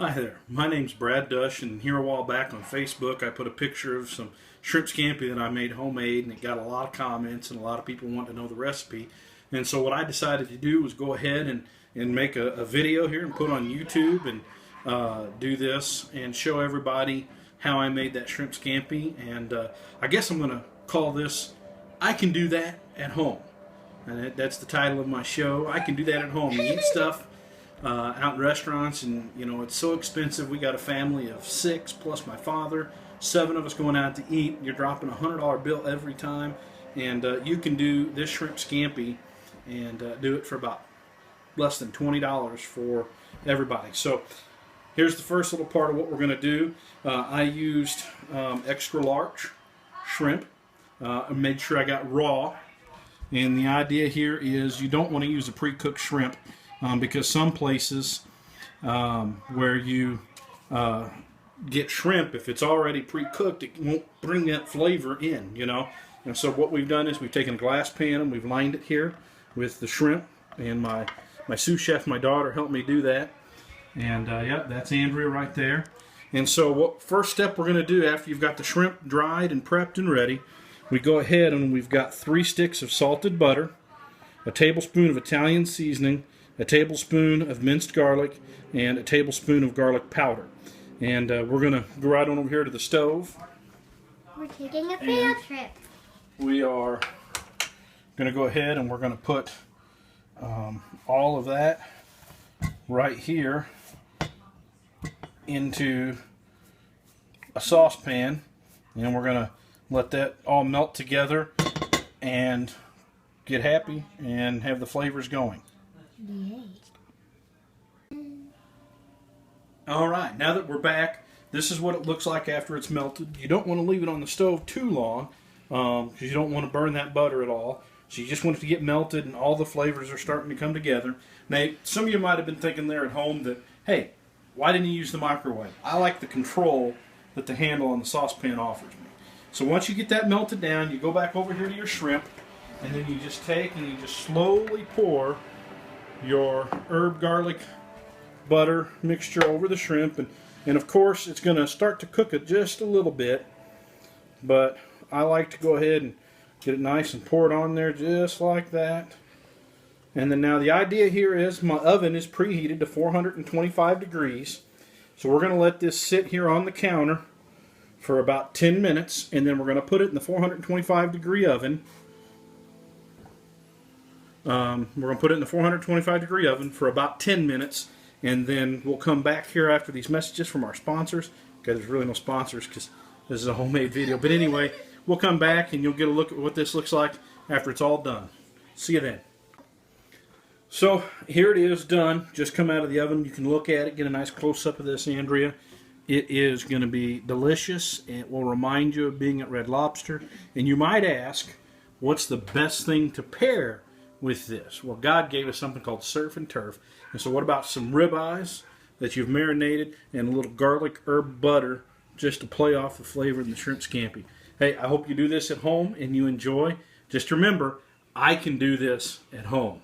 Hi there, my name's Brad Dush, and here a while back on Facebook I put a picture of some shrimp scampi that I made homemade, and it got a lot of comments and a lot of people want to know the recipe. And so what I decided to do was go ahead and make a video here and put on YouTube and do this and show everybody how I made that shrimp scampi. And I guess I'm going to call this I Can Do That at Home. And that's the title of my show. I can do that at home. You eat stuff out in restaurants, and you know it's so expensive. We got a family of 6 plus my father, 7 of us going out to eat. You're dropping a $100 bill every time, and you can do this shrimp scampi and do it for about less than $20 for everybody. So here's the first little part of what we're going to do. I used extra large shrimp. I made sure I got raw, and the idea here is you don't want to use a pre-cooked shrimp. Because some places where you get shrimp, if it's already pre-cooked, it won't bring that flavor in, you know. And so what we've done is we've taken a glass pan and we've lined it here with the shrimp. And my sous chef, my daughter, helped me do that. And yeah, that's Andrea right there. And so what first step we're going to do after you've got the shrimp dried and prepped and ready, we go ahead and we've got 3 sticks of salted butter, a tablespoon of Italian seasoning, a tablespoon of minced garlic, and a tablespoon of garlic powder. And we're going to go right on over here to the stove. We're taking a field trip. We are going to go ahead and we're going to put all of that right here into a saucepan, and we're going to let that all melt together and get happy and have the flavors going. Yay. Alright, now that we're back, this is what it looks like after it's melted. You don't want to leave it on the stove too long because you don't want to burn that butter at all. So you just want it to get melted and all the flavors are starting to come together. Now, some of you might have been thinking there at home that, hey, why didn't you use the microwave? I like the control that the handle on the saucepan offers me. So once you get that melted down, you go back over here to your shrimp, and then you just take and you just slowly pour your herb garlic butter mixture over the shrimp, and of course it's going to start to cook it just a little bit, but I like to go ahead and get it nice and pour it on there just like that. And then now the idea here is my oven is preheated to 425 degrees, so we're going to let this sit here on the counter for about 10 minutes, and then we're going to put it in the 425 degree oven. We're going to put it in the 425 degree oven for about 10 minutes, and then we'll come back here after these messages from our sponsors. Okay, there's really no sponsors because this is a homemade video. But anyway, we'll come back and you'll get a look at what this looks like after it's all done. See you then. So here it is done. Just come out of the oven. You can look at it, get a nice close-up of this, Andrea. It is going to be delicious. It will remind you of being at Red Lobster. And you might ask, what's the best thing to pair with this? Well, God gave us something called surf and turf. And so what about some ribeyes that you've marinated and a little garlic herb butter just to play off the flavor in the shrimp scampi? Hey, I hope you do this at home and you enjoy. Just remember, I can do this at home.